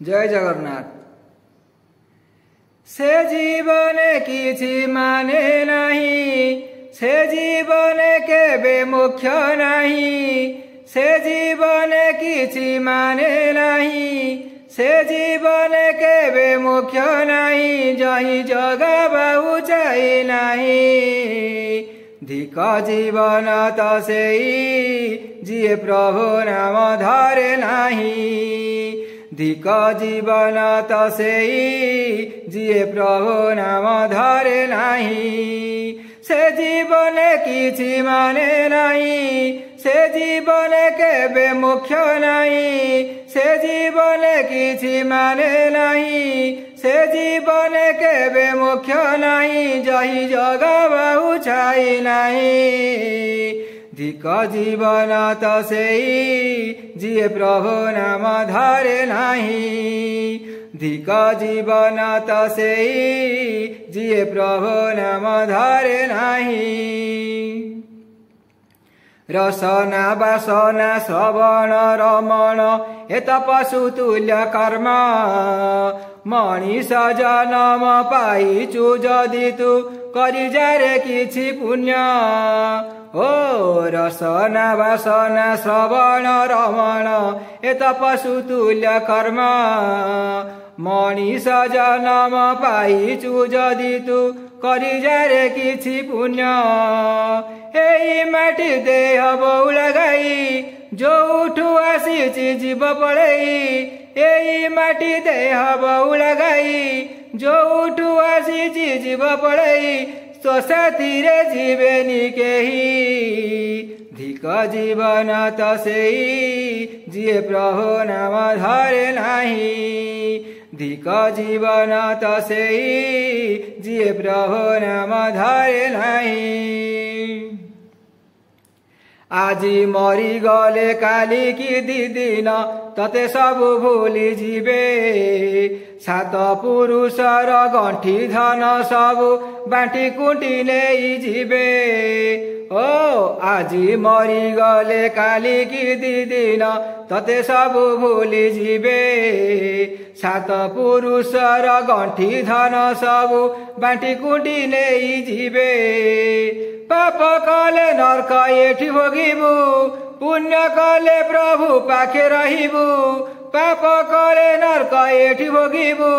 जय जगन्नाथ। से जीवन किछि माने नहीं, से जीवन केबे मुख्य नहीं, से जीवन किछि माने नहीं, से जीवन केबे मुख्य नहीं, जही जगबा उचाई नहीं। धिक जीवन तो सेई जिए प्रभु नाम धरे नहीं, धिक जीवन तो सेई जिए प्रभु नाम धरे नहीं। से जीवन किछि माने नहीं, से जीवन केबे मुख्य नहीं, से जीवन किछि माने नहीं, से जीवन केबे मुख्य नहीं, जही जगबा उचाई नहीं। धिक जीवन तो सेई जिए प्रभु नाम धरे नहीं, धिक जीवन तो सेई जिए प्रभु नाम धरे नहीं। रसना वासना श्रवण रमण एत पशु तुल्य कर्म, मनीष जन्म पाइचु जदि तु करिजारे किछि पुण्य। ओ रसना वासना श्रवण रमण एत पशु तुल्य कर्म, मनीष जन्म पाइचु जदि तु करिजारे किछि पुण्य। एई माटी देह बौल गाई, जो उठु आसीछि जीव पड़ेई, एई माटी देह बौल गाई, जो उठु आसीछि जीव पड़ेई, तो साथीरे जीवेनि केही। धिक जीवन तो सेई जिए प्रभु नाम धरे नहीं, धिक जीवन तो सेई जिए प्रभु नाम धरे नहीं। आजी मरी गले काली की दिदिन तते सबु भूली जीवे, सात पुरुषर गंठी धन सबु बांटी कुंटी नेई जीवे। ओ आजी मरी गले काली की दिदिन तते सबु भूली जीवे, सात पुरुषर गंठी धन सबु बांटी कुंटी नेई जीवे। पाप कले नरक एठी भोगिबु, पुण्य कले प्रभु पाखे रहिबु। पाप कले नरक एठी भोगिबु,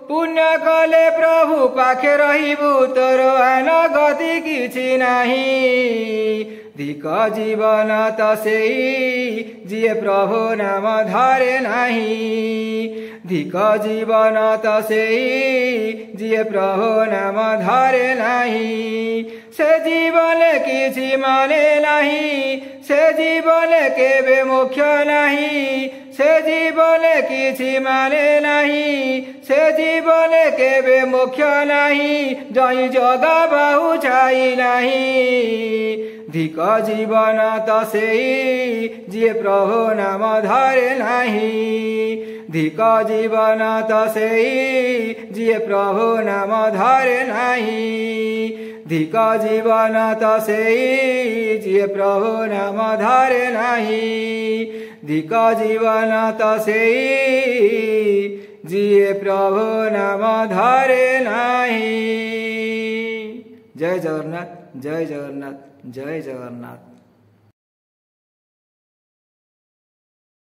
पुण्य कले प्रभु पाखे रहिबु, तोर आन गति किछि नाही। धिक जीवन तो सेई जिए प्रभु नाम धरे नहीं, धिक जीवन तो सेई जिए प्रभु नाम धरे नहीं। से जीवन किछि माने नहीं, से जीवन केबे मुख्य नहीं, से जीवन किछि माने नहीं, से जीवन केबे मुख्य नहीं, जही जगबा उचाई नहीं। धिक जीवन तो सेई जिए प्रभु नाम धरे नहीं, धिक जीवन तो सेई जिए प्रभु नाम धरे नहीं, धिक जीवन तो सेई जिए प्रभु नाम धरे नहीं, धिक जीवन तो सेई जिए प्रभु नाम धरे नहीं। जय जगन्नाथ, जय जगन्नाथ, जय जगन्नाथ।